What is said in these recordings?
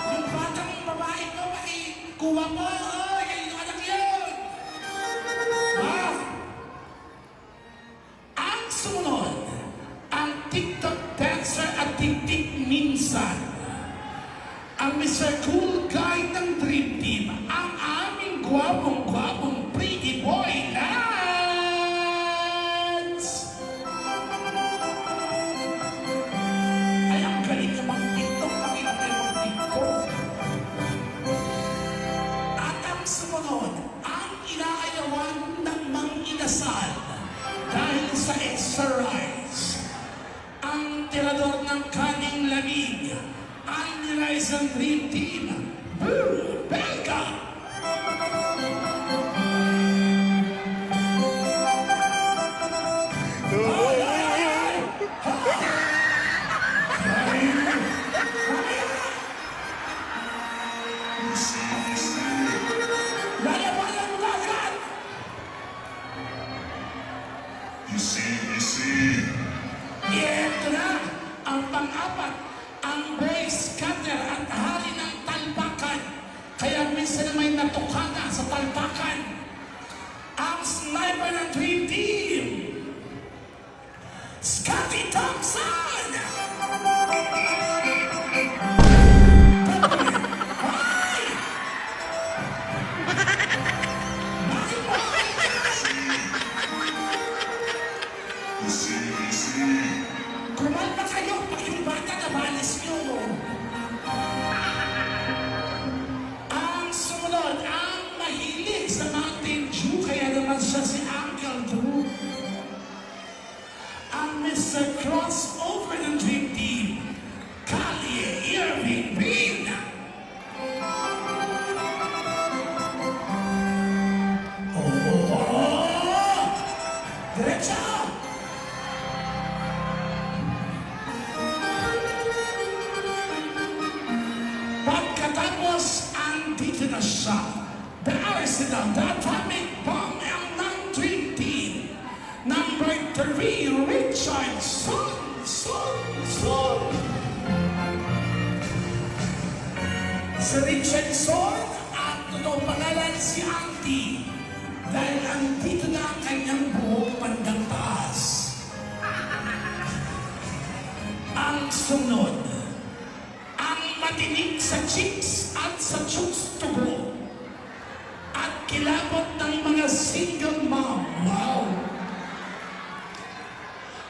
Yung batang babae ko, kuha mo! Oh, yung anak yun! Ha? Ang sumunod, ang TikTok dancer at tiktik minsan, ang Mr. Cool Guy ng Dream Team, ang aming gwapong-gwapong pretty boy, Lance! Ay, ang galing niya mag-TikTok, pakita tayo mag-TikTok. At ang sumunod, ang inaayawan ng mang-inasal dahil sa exercise, ang tirador ng kaning lamig, ang nilays ng Dream Team, Boo Belka! Lalabanan mo agad! You see. Ito na ang pang-apat, ang boy scatter at hari ng talpakan. Kaya minsan na may natukana sa talpakan. Ang sniper ng Dream Team, Scotty Thompson! Ay! Bakit mo You see. kumalma kayo pag yung bata na balis nyo? Ang sumunod, ang mahilig sa Mountain Dew, kaya naman siya si Uncle Drew. Ang Mr. Crossover ng Dream Team, Kalye Irving Bean. Oh! Diretso! Pagkatapos, andito na siya. The Arsenal, the Atomic Bomb, ang ng Dream Team. Number 3, Richard Son. Si Richard Son, at totoong pangalan si Auntie. Dahil andito na ang kanyang buhok bandang taas. Ang sunod, ang matinig sa chicks at sa chooks tubo at kilabot ng mga single mom. Wow!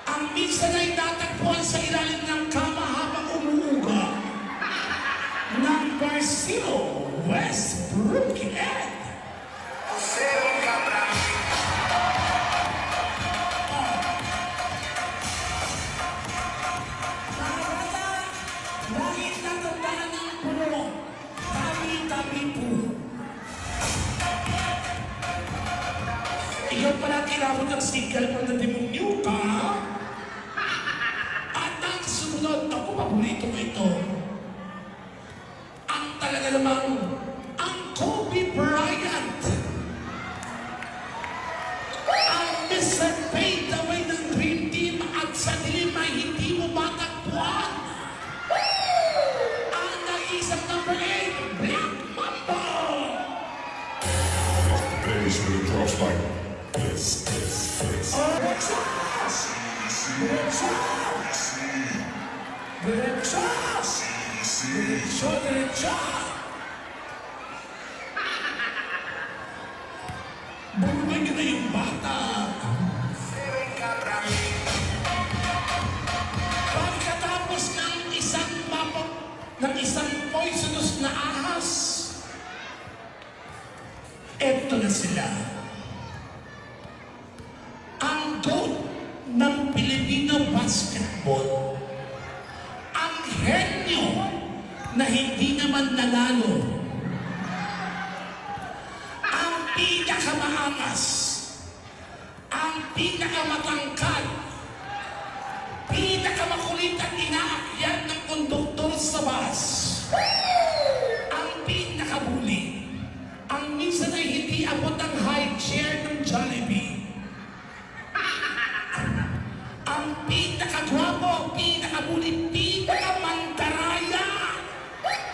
Ang minsan ay natagpuan sa ilalim ng kama habang umuuga. Number 0, Westbrook Ed. Bakit natandaan ng puno? Tabi-tabi po. Ikaw pala kinabot ng single mo na demonyo ka? At ang sumunod, ako paborito ko ito. Ang talaga namang, ang Kobe Bryant. Ang Mr. Fade away ng Dream Team at sa dilim ay hindi mo matagpuan. Ang nag-isang number 8, Black Mamba! Bass when it drops like this. Diretso! Diretso! Diretso! Diretso! Diretso! Bumabay ka na yung bata! Pagkatapos ng isang poisonous na ahas, eto na sila. Ang GOAT ng Filipino basketball. Ang henyo na hindi naman nanalo pinakamaangas, ang pinakamatangkad, pinakamakulit at inaakyat ng konduktor sa bus, ang pinakabuli, ang minsan ay hindi abot ang high chair ng Jollibee, ang pinakagwapo, pinakabuli, pinakamantaraya,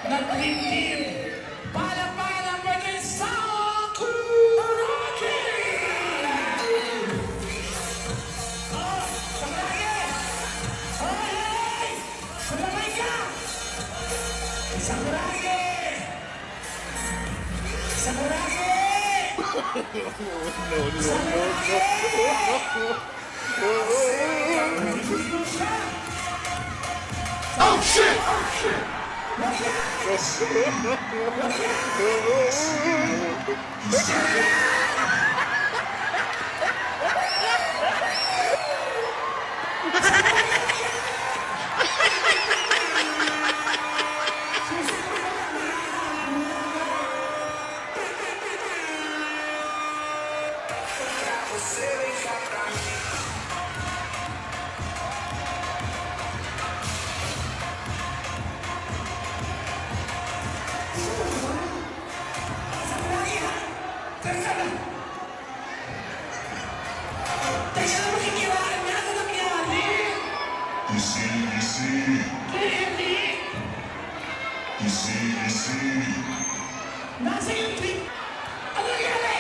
naglimlim, para Vanessa Kuraki! Oh, Sakuragi! Hoy, hey! Sumamay ka! Sakuragi! Sakuragi! Oh shit! Sakuragi, ha? Teka lang. Teka lang, makikilaan niya. Ano nangyari? Easy. Eric! Easy. Nasa yung trip. Ano nangyari?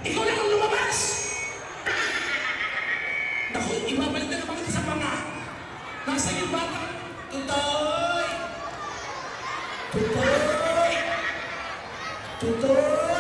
Ikaw na ang lumabas! Naku, ibabalik na naman kita sa panga. Nasa yung bata. Tutoy! Tutoy! Tutoy!